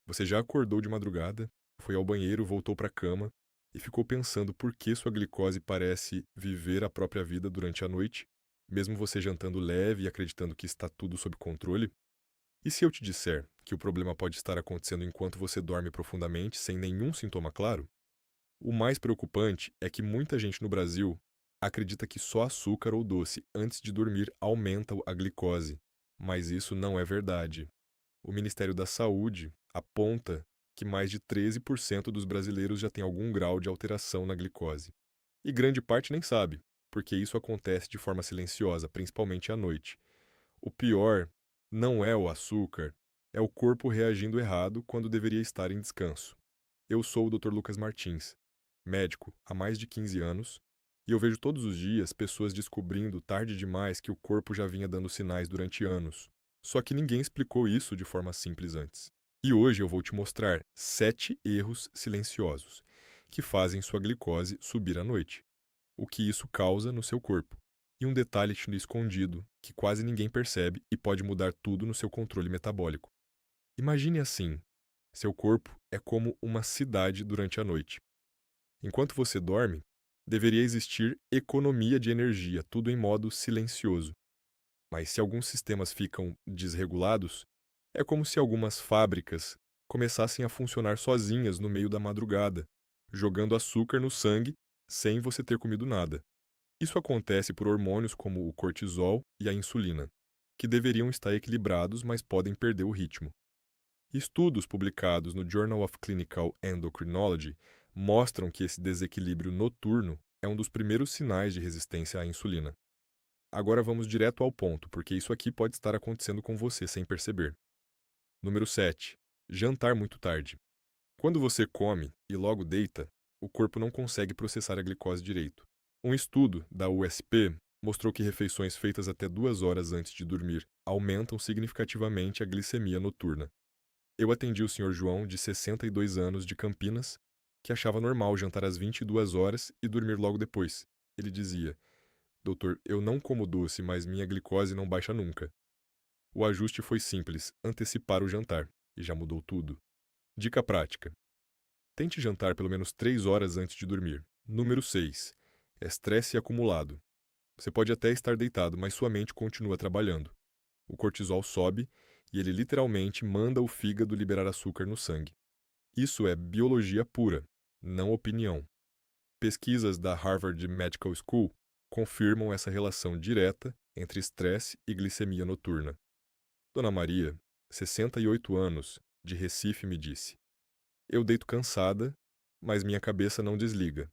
Você já acordou de madrugada, foi ao banheiro, voltou para a cama e ficou pensando por que sua glicose parece viver a própria vida durante a noite, mesmo você jantando leve e acreditando que está tudo sob controle? E se eu te disser que o problema pode estar acontecendo enquanto você dorme profundamente sem nenhum sintoma claro? O mais preocupante é que muita gente no Brasil acredita que só açúcar ou doce antes de dormir aumenta a glicose, mas isso não é verdade. O Ministério da Saúde aponta que mais de 13% dos brasileiros já tem algum grau de alteração na glicose. E grande parte nem sabe, porque isso acontece de forma silenciosa, principalmente à noite. O pior não é o açúcar, é o corpo reagindo errado quando deveria estar em descanso. Eu sou o Dr. Lucas Martins, médico há mais de 15 anos, e eu vejo todos os dias pessoas descobrindo tarde demais que o corpo já vinha dando sinais durante anos. Só que ninguém explicou isso de forma simples antes. E hoje eu vou te mostrar 7 erros silenciosos que fazem sua glicose subir à noite, o que isso causa no seu corpo. E um detalhe escondido que quase ninguém percebe e pode mudar tudo no seu controle metabólico. Imagine assim: seu corpo é como uma cidade durante a noite. Enquanto você dorme, deveria existir economia de energia, tudo em modo silencioso. Mas se alguns sistemas ficam desregulados, é como se algumas fábricas começassem a funcionar sozinhas no meio da madrugada, jogando açúcar no sangue sem você ter comido nada. Isso acontece por hormônios como o cortisol e a insulina, que deveriam estar equilibrados, mas podem perder o ritmo. Estudos publicados no Journal of Clinical Endocrinology mostram que esse desequilíbrio noturno é um dos primeiros sinais de resistência à insulina. Agora vamos direto ao ponto, porque isso aqui pode estar acontecendo com você sem perceber. Número 7. Jantar muito tarde. Quando você come e logo deita, o corpo não consegue processar a glicose direito. Um estudo da USP mostrou que refeições feitas até 2 horas antes de dormir aumentam significativamente a glicemia noturna. Eu atendi o senhor João, de 62 anos, de Campinas, que achava normal jantar às 22 horas e dormir logo depois. Ele dizia: Doutor, eu não como doce, mas minha glicose não baixa nunca. O ajuste foi simples: antecipar o jantar, e já mudou tudo. Dica prática: tente jantar pelo menos 3 horas antes de dormir. Número 6. Estresse acumulado. Você pode até estar deitado, mas sua mente continua trabalhando. O cortisol sobe e ele literalmente manda o fígado liberar açúcar no sangue. Isso é biologia pura, não opinião. Pesquisas da Harvard Medical School confirmam essa relação direta entre estresse e glicemia noturna. Dona Maria, 68 anos, de Recife, me disse: Eu deito cansada, mas minha cabeça não desliga.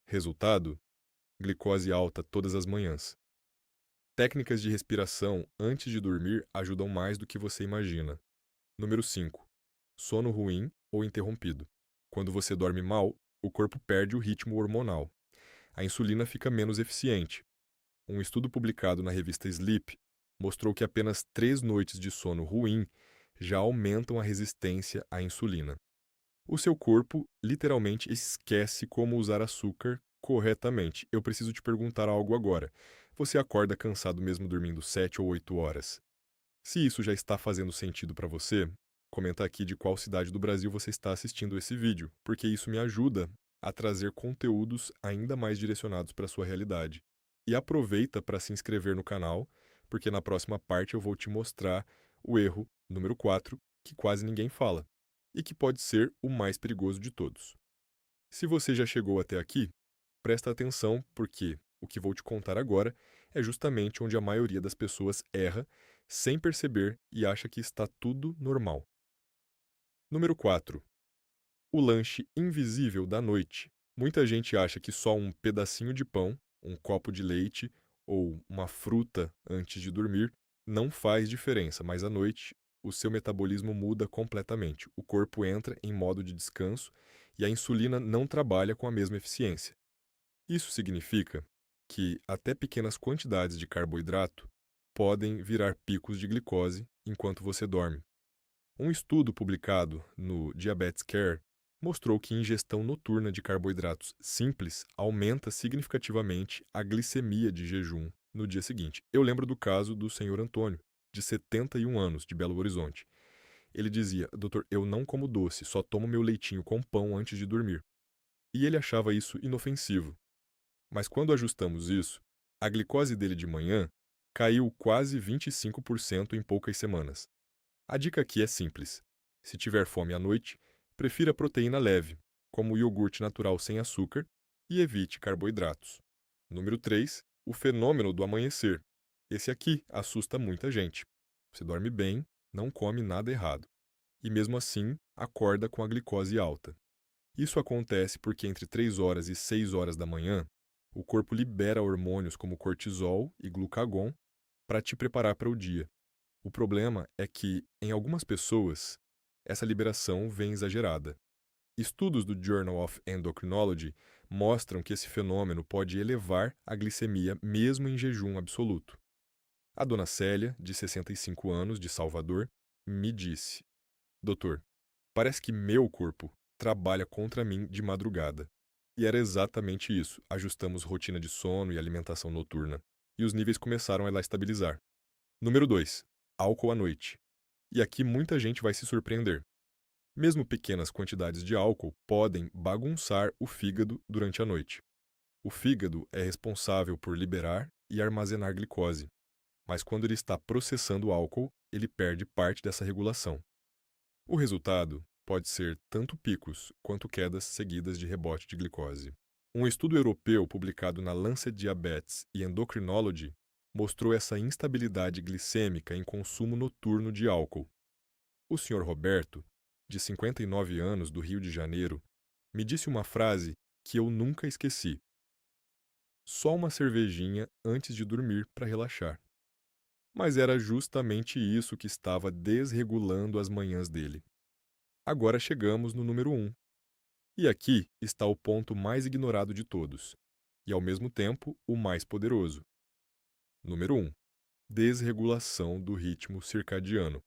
Resultado: glicose alta todas as manhãs. Técnicas de respiração antes de dormir ajudam mais do que você imagina. Número 5. Sono ruim ou interrompido. Quando você dorme mal, o corpo perde o ritmo hormonal. A insulina fica menos eficiente. Um estudo publicado na revista Sleep mostrou que apenas 3 noites de sono ruim já aumentam a resistência à insulina. O seu corpo literalmente esquece como usar açúcar corretamente. Eu preciso te perguntar algo agora. Você acorda cansado mesmo dormindo 7 ou 8 horas? Se isso já está fazendo sentido para você, comenta aqui de qual cidade do Brasil você está assistindo esse vídeo, porque isso me ajuda a trazer conteúdos ainda mais direcionados para a sua realidade. E aproveita para se inscrever no canal, porque na próxima parte eu vou te mostrar o erro número 4, que quase ninguém fala, e que pode ser o mais perigoso de todos. Se você já chegou até aqui, presta atenção, porque o que vou te contar agora é justamente onde a maioria das pessoas erra sem perceber e acha que está tudo normal. Número 4. O lanche invisível da noite. Muita gente acha que só um pedacinho de pão, um copo de leite ou uma fruta antes de dormir não faz diferença, mas à noite o seu metabolismo muda completamente. O corpo entra em modo de descanso e a insulina não trabalha com a mesma eficiência. Isso significa que até pequenas quantidades de carboidrato podem virar picos de glicose enquanto você dorme. Um estudo publicado no Diabetes Care mostrou que ingestão noturna de carboidratos simples aumenta significativamente a glicemia de jejum no dia seguinte. Eu lembro do caso do senhor Antônio, de 71 anos, de Belo Horizonte. Ele dizia: doutor, eu não como doce, só tomo meu leitinho com pão antes de dormir. E ele achava isso inofensivo. Mas quando ajustamos isso, a glicose dele de manhã caiu quase 25% em poucas semanas. A dica aqui é simples. Se tiver fome à noite, prefira proteína leve, como iogurte natural sem açúcar, e evite carboidratos. Número 3, o fenômeno do amanhecer. Esse aqui assusta muita gente. Você dorme bem, não come nada errado. E mesmo assim, acorda com a glicose alta. Isso acontece porque entre 3 horas e 6 horas da manhã, o corpo libera hormônios como cortisol e glucagon para te preparar para o dia. O problema é que, em algumas pessoas, essa liberação vem exagerada. Estudos do Journal of Endocrinology mostram que esse fenômeno pode elevar a glicemia mesmo em jejum absoluto. A dona Célia, de 65 anos, de Salvador, me disse: doutor, parece que meu corpo trabalha contra mim de madrugada. E era exatamente isso. Ajustamos rotina de sono e alimentação noturna. E os níveis começaram a lá estabilizar. Número 2. Álcool à noite. E aqui muita gente vai se surpreender. Mesmo pequenas quantidades de álcool podem bagunçar o fígado durante a noite. O fígado é responsável por liberar e armazenar glicose, mas quando ele está processando o álcool, ele perde parte dessa regulação. O resultado pode ser tanto picos quanto quedas seguidas de rebote de glicose. Um estudo europeu publicado na Lancet Diabetes e Endocrinology mostrou essa instabilidade glicêmica em consumo noturno de álcool. O Sr. Roberto, de 59 anos, do Rio de Janeiro, me disse uma frase que eu nunca esqueci: só uma cervejinha antes de dormir para relaxar. Mas era justamente isso que estava desregulando as manhãs dele. Agora chegamos no número 1. E aqui está o ponto mais ignorado de todos, e ao mesmo tempo o mais poderoso. Número 1. Desregulação do ritmo circadiano.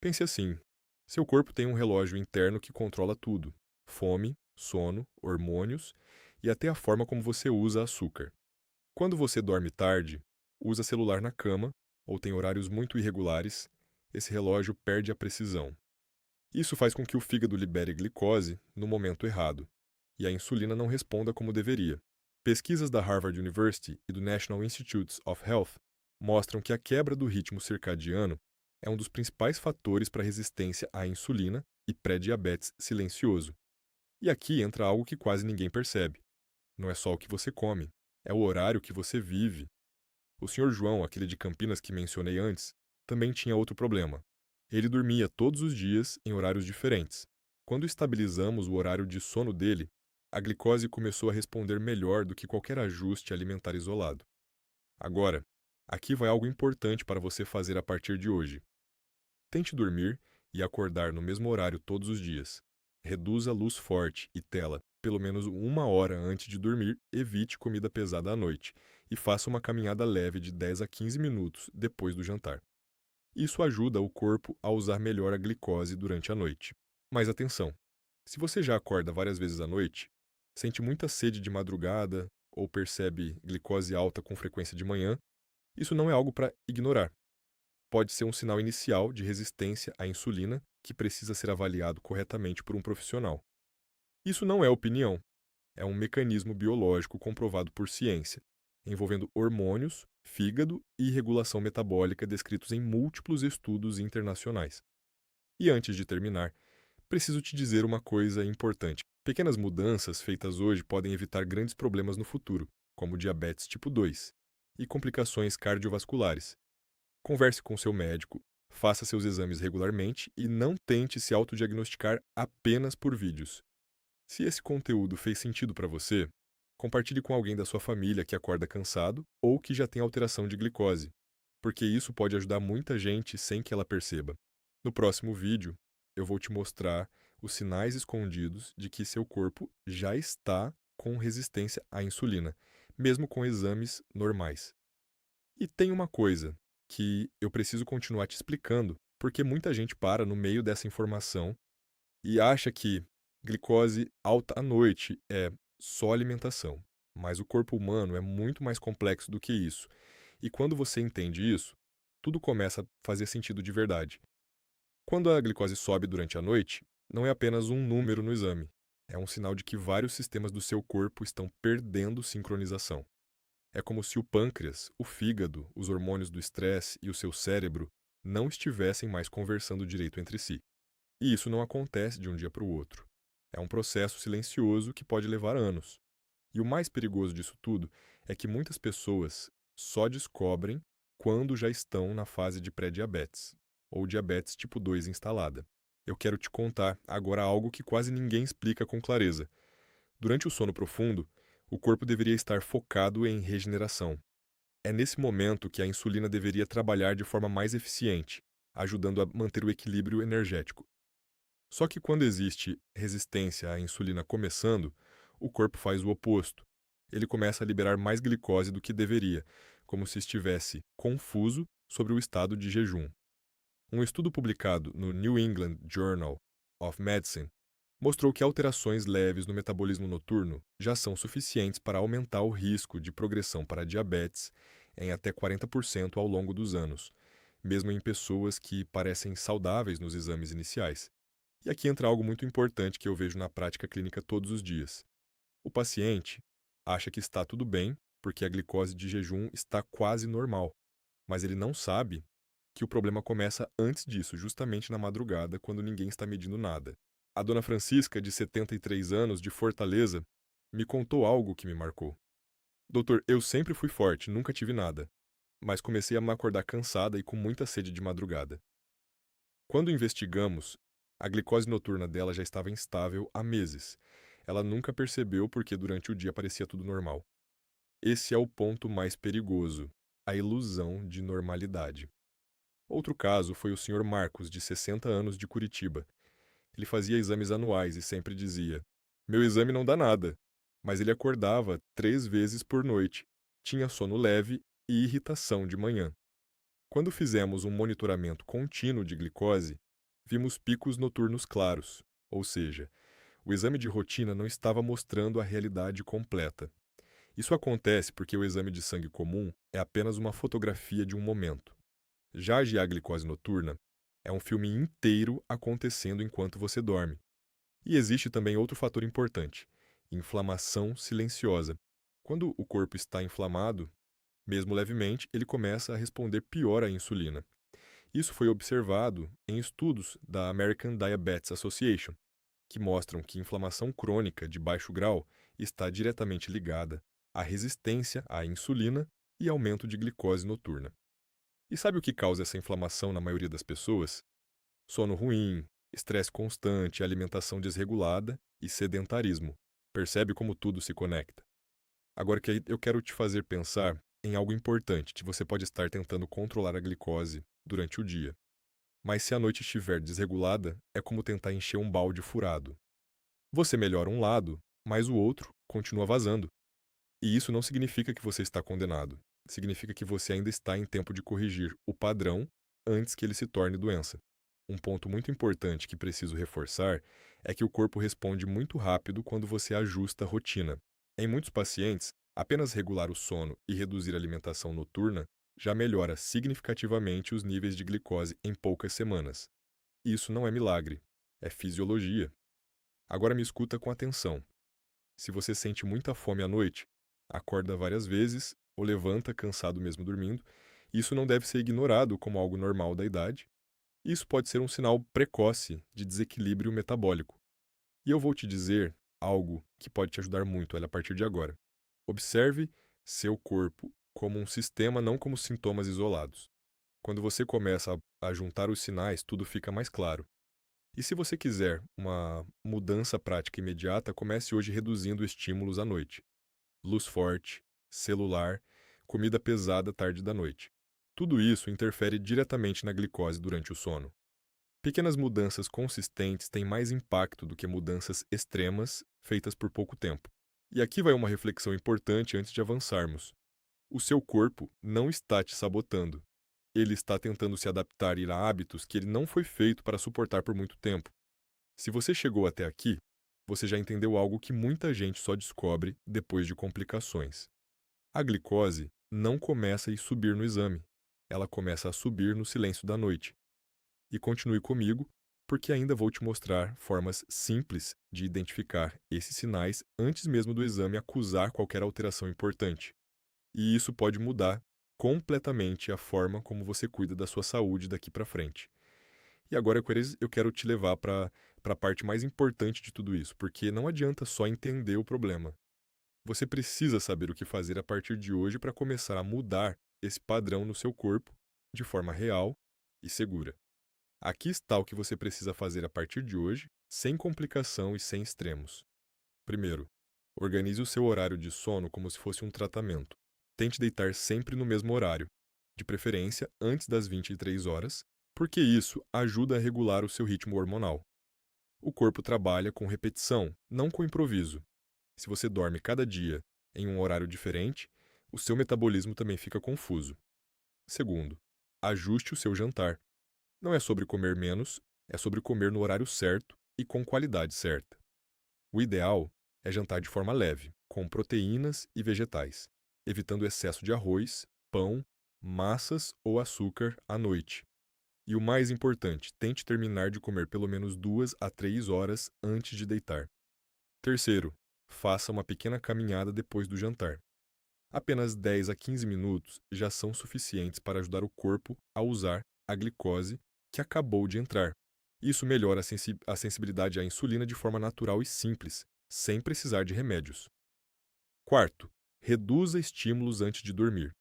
Pense assim: seu corpo tem um relógio interno que controla tudo: fome, sono, hormônios e até a forma como você usa açúcar. Quando você dorme tarde, usa celular na cama ou tem horários muito irregulares, esse relógio perde a precisão. Isso faz com que o fígado libere glicose no momento errado e a insulina não responda como deveria. Pesquisas da Harvard University e do National Institutes of Health mostram que a quebra do ritmo circadiano é um dos principais fatores para a resistência à insulina e pré-diabetes silencioso. E aqui entra algo que quase ninguém percebe. Não é só o que você come, é o horário que você vive. O Sr. João, aquele de Campinas que mencionei antes, também tinha outro problema. Ele dormia todos os dias em horários diferentes. Quando estabilizamos o horário de sono dele, a glicose começou a responder melhor do que qualquer ajuste alimentar isolado. Agora, aqui vai algo importante para você fazer a partir de hoje. Tente dormir e acordar no mesmo horário todos os dias. Reduza luz forte e tela pelo menos 1 hora antes de dormir, evite comida pesada à noite e faça uma caminhada leve de 10 a 15 minutos depois do jantar. Isso ajuda o corpo a usar melhor a glicose durante a noite. Mas atenção, se você já acorda várias vezes à noite, sente muita sede de madrugada ou percebe glicose alta com frequência de manhã, isso não é algo para ignorar. Pode ser um sinal inicial de resistência à insulina que precisa ser avaliado corretamente por um profissional. Isso não é opinião, é um mecanismo biológico comprovado por ciência, envolvendo hormônios, fígado e regulação metabólica descritos em múltiplos estudos internacionais. E antes de terminar, preciso te dizer uma coisa importante. Pequenas mudanças feitas hoje podem evitar grandes problemas no futuro, como diabetes tipo 2 e complicações cardiovasculares. Converse com seu médico, faça seus exames regularmente e não tente se autodiagnosticar apenas por vídeos. Se esse conteúdo fez sentido para você, compartilhe com alguém da sua família que acorda cansado ou que já tem alteração de glicose, porque isso pode ajudar muita gente sem que ela perceba. No próximo vídeo, eu vou te mostrar os sinais escondidos de que seu corpo já está com resistência à insulina, mesmo com exames normais. E tem uma coisa que eu preciso continuar te explicando, porque muita gente para no meio dessa informação e acha que glicose alta à noite é só alimentação. Mas o corpo humano é muito mais complexo do que isso. E quando você entende isso, tudo começa a fazer sentido de verdade. Quando a glicose sobe durante a noite, não é apenas um número no exame. É um sinal de que vários sistemas do seu corpo estão perdendo sincronização. É como se o pâncreas, o fígado, os hormônios do estresse e o seu cérebro não estivessem mais conversando direito entre si. E isso não acontece de um dia para o outro. É um processo silencioso que pode levar anos. E o mais perigoso disso tudo é que muitas pessoas só descobrem quando já estão na fase de pré-diabetes, ou diabetes tipo 2 instalada. Eu quero te contar agora algo que quase ninguém explica com clareza. Durante o sono profundo, o corpo deveria estar focado em regeneração. É nesse momento que a insulina deveria trabalhar de forma mais eficiente, ajudando a manter o equilíbrio energético. Só que quando existe resistência à insulina começando, o corpo faz o oposto. Ele começa a liberar mais glicose do que deveria, como se estivesse confuso sobre o estado de jejum. Um estudo publicado no New England Journal of Medicine mostrou que alterações leves no metabolismo noturno já são suficientes para aumentar o risco de progressão para diabetes em até 40% ao longo dos anos, mesmo em pessoas que parecem saudáveis nos exames iniciais. E aqui entra algo muito importante que eu vejo na prática clínica todos os dias. O paciente acha que está tudo bem porque a glicose de jejum está quase normal, mas ele não sabe que o problema começa antes disso, justamente na madrugada, quando ninguém está medindo nada. A dona Francisca, de 73 anos, de Fortaleza, me contou algo que me marcou. Doutor, eu sempre fui forte, nunca tive nada, mas comecei a me acordar cansada e com muita sede de madrugada. Quando investigamos, a glicose noturna dela já estava instável há meses. Ela nunca percebeu porque durante o dia parecia tudo normal. Esse é o ponto mais perigoso, a ilusão de normalidade. Outro caso foi o Sr. Marcos, de 60 anos, de Curitiba. Ele fazia exames anuais e sempre dizia: Meu exame não dá nada. Mas ele acordava 3 vezes por noite, tinha sono leve e irritação de manhã. Quando fizemos um monitoramento contínuo de glicose, vimos picos noturnos claros, ou seja, o exame de rotina não estava mostrando a realidade completa. Isso acontece porque o exame de sangue comum é apenas uma fotografia de um momento. Já a glicose noturna é um filme inteiro acontecendo enquanto você dorme. E existe também outro fator importante: inflamação silenciosa. Quando o corpo está inflamado, mesmo levemente, ele começa a responder pior à insulina. Isso foi observado em estudos da American Diabetes Association, que mostram que inflamação crônica de baixo grau está diretamente ligada à resistência à insulina e aumento de glicose noturna. E sabe o que causa essa inflamação na maioria das pessoas? Sono ruim, estresse constante, alimentação desregulada e sedentarismo. Percebe como tudo se conecta? Agora que eu quero te fazer pensar em algo importante que você pode estar tentando controlar a glicose durante o dia. Mas se a noite estiver desregulada, é como tentar encher um balde furado. Você melhora um lado, mas o outro continua vazando. E isso não significa que você está condenado. Significa que você ainda está em tempo de corrigir o padrão antes que ele se torne doença. Um ponto muito importante que preciso reforçar é que o corpo responde muito rápido quando você ajusta a rotina. Em muitos pacientes, apenas regular o sono e reduzir a alimentação noturna já melhora significativamente os níveis de glicose em poucas semanas. Isso não é milagre, é fisiologia. Agora me escuta com atenção. Se você sente muita fome à noite, acorda várias vezes ou levanta cansado mesmo dormindo, isso não deve ser ignorado como algo normal da idade. Isso pode ser um sinal precoce de desequilíbrio metabólico. E eu vou te dizer algo que pode te ajudar muito a partir de agora. Observe seu corpo como um sistema, não como sintomas isolados. Quando você começa a juntar os sinais, tudo fica mais claro. E se você quiser uma mudança prática imediata, comece hoje reduzindo estímulos à noite. Luz forte, celular, comida pesada tarde da noite. Tudo isso interfere diretamente na glicose durante o sono. Pequenas mudanças consistentes têm mais impacto do que mudanças extremas feitas por pouco tempo. E aqui vai uma reflexão importante antes de avançarmos. O seu corpo não está te sabotando. Ele está tentando se adaptar a hábitos que ele não foi feito para suportar por muito tempo. Se você chegou até aqui, você já entendeu algo que muita gente só descobre depois de complicações. A glicose não começa a subir no exame. Ela começa a subir no silêncio da noite. e continue comigo, porque ainda vou te mostrar formas simples de identificar esses sinais antes mesmo do exame acusar qualquer alteração importante. E isso pode mudar completamente a forma como você cuida da sua saúde daqui para frente. E agora eu quero te levar para a parte mais importante de tudo isso, porque não adianta só entender o problema. Você precisa saber o que fazer a partir de hoje para começar a mudar esse padrão no seu corpo de forma real e segura. Aqui está o que você precisa fazer a partir de hoje, sem complicação e sem extremos. Primeiro, organize o seu horário de sono como se fosse um tratamento. Tente deitar sempre no mesmo horário, de preferência antes das 23 horas, porque isso ajuda a regular o seu ritmo hormonal. O corpo trabalha com repetição, não com improviso. Se você dorme cada dia em um horário diferente, o seu metabolismo também fica confuso. Segundo, ajuste o seu jantar. Não é sobre comer menos, é sobre comer no horário certo e com qualidade certa. O ideal é jantar de forma leve, com proteínas e vegetais, evitando excesso de arroz, pão, massas ou açúcar à noite. E o mais importante, tente terminar de comer pelo menos 2 a 3 horas antes de deitar. Terceiro, faça uma pequena caminhada depois do jantar. Apenas 10 a 15 minutos já são suficientes para ajudar o corpo a usar a glicose que acabou de entrar. Isso melhora a sensibilidade à insulina de forma natural e simples, sem precisar de remédios. Quarto, reduza estímulos antes de dormir.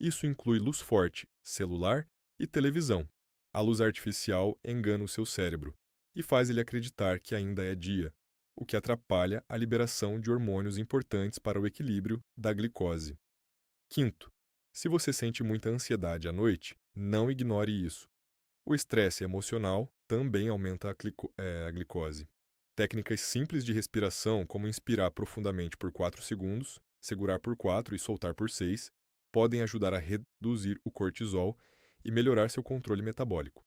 Isso inclui luz forte, celular e televisão. A luz artificial engana o seu cérebro e faz ele acreditar que ainda é dia, o que atrapalha a liberação de hormônios importantes para o equilíbrio da glicose. Quinto, se você sente muita ansiedade à noite, não ignore isso. O estresse emocional também aumenta a glicose. Técnicas simples de respiração, como inspirar profundamente por 4 segundos, segurar por 4 e soltar por 6, podem ajudar a reduzir o cortisol e melhorar seu controle metabólico.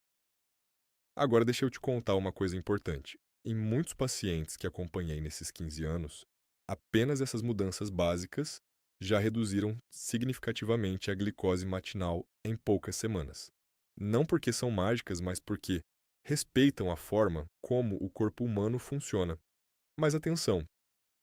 Agora deixa eu te contar uma coisa importante. Em muitos pacientes que acompanhei nesses 15 anos, apenas essas mudanças básicas já reduziram significativamente a glicose matinal em poucas semanas. Não porque são mágicas, mas porque respeitam a forma como o corpo humano funciona. Mas atenção,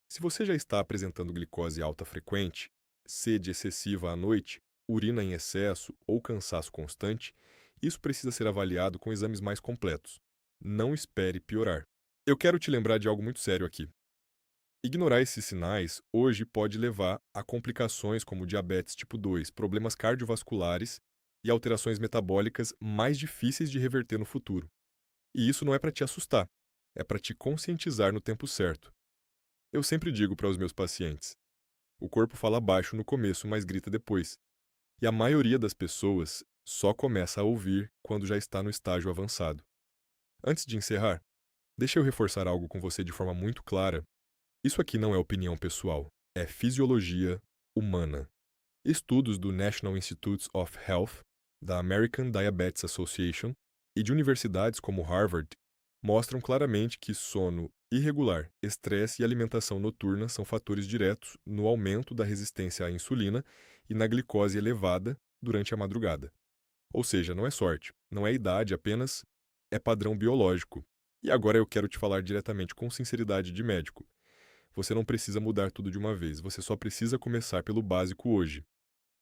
se você já está apresentando glicose alta frequente, sede excessiva à noite, urina em excesso ou cansaço constante, isso precisa ser avaliado com exames mais completos. Não espere piorar. Eu quero te lembrar de algo muito sério aqui. Ignorar esses sinais hoje pode levar a complicações como diabetes tipo 2, problemas cardiovasculares e alterações metabólicas mais difíceis de reverter no futuro. E isso não é para te assustar, é para te conscientizar no tempo certo. Eu sempre digo para os meus pacientes: o corpo fala baixo no começo, mas grita depois. E a maioria das pessoas só começa a ouvir quando já está no estágio avançado. Antes de encerrar, deixa eu reforçar algo com você de forma muito clara. Isso aqui não é opinião pessoal, é fisiologia humana. Estudos do National Institutes of Health, da American Diabetes Association e de universidades como Harvard mostram claramente que sono irregular, estresse e alimentação noturna são fatores diretos no aumento da resistência à insulina e na glicose elevada durante a madrugada. Ou seja, não é sorte, não é idade, apenas é padrão biológico. E agora eu quero te falar diretamente com sinceridade de médico. Você não precisa mudar tudo de uma vez, você só precisa começar pelo básico hoje.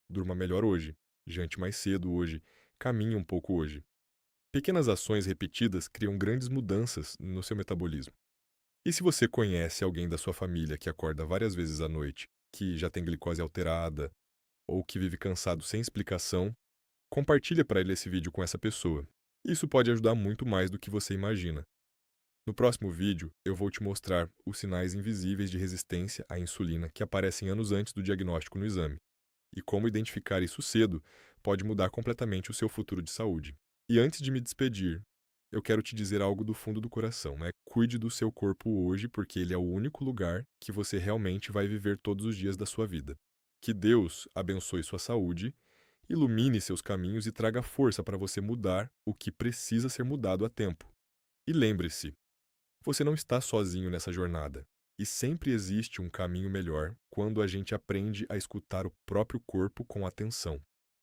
Durma melhor hoje, jante mais cedo hoje, caminhe um pouco hoje. Pequenas ações repetidas criam grandes mudanças no seu metabolismo. E se você conhece alguém da sua família que acorda várias vezes à noite, que já tem glicose alterada ou que vive cansado sem explicação, compartilha para ele esse vídeo com essa pessoa. Isso pode ajudar muito mais do que você imagina. No próximo vídeo, eu vou te mostrar os sinais invisíveis de resistência à insulina que aparecem anos antes do diagnóstico no exame, e como identificar isso cedo pode mudar completamente o seu futuro de saúde. E antes de me despedir, eu quero te dizer algo do fundo do coração, né? Cuide do seu corpo hoje, porque ele é o único lugar que você realmente vai viver todos os dias da sua vida. Que Deus abençoe sua saúde, ilumine seus caminhos e traga força para você mudar o que precisa ser mudado a tempo. E lembre-se, você não está sozinho nessa jornada. E sempre existe um caminho melhor quando a gente aprende a escutar o próprio corpo com atenção.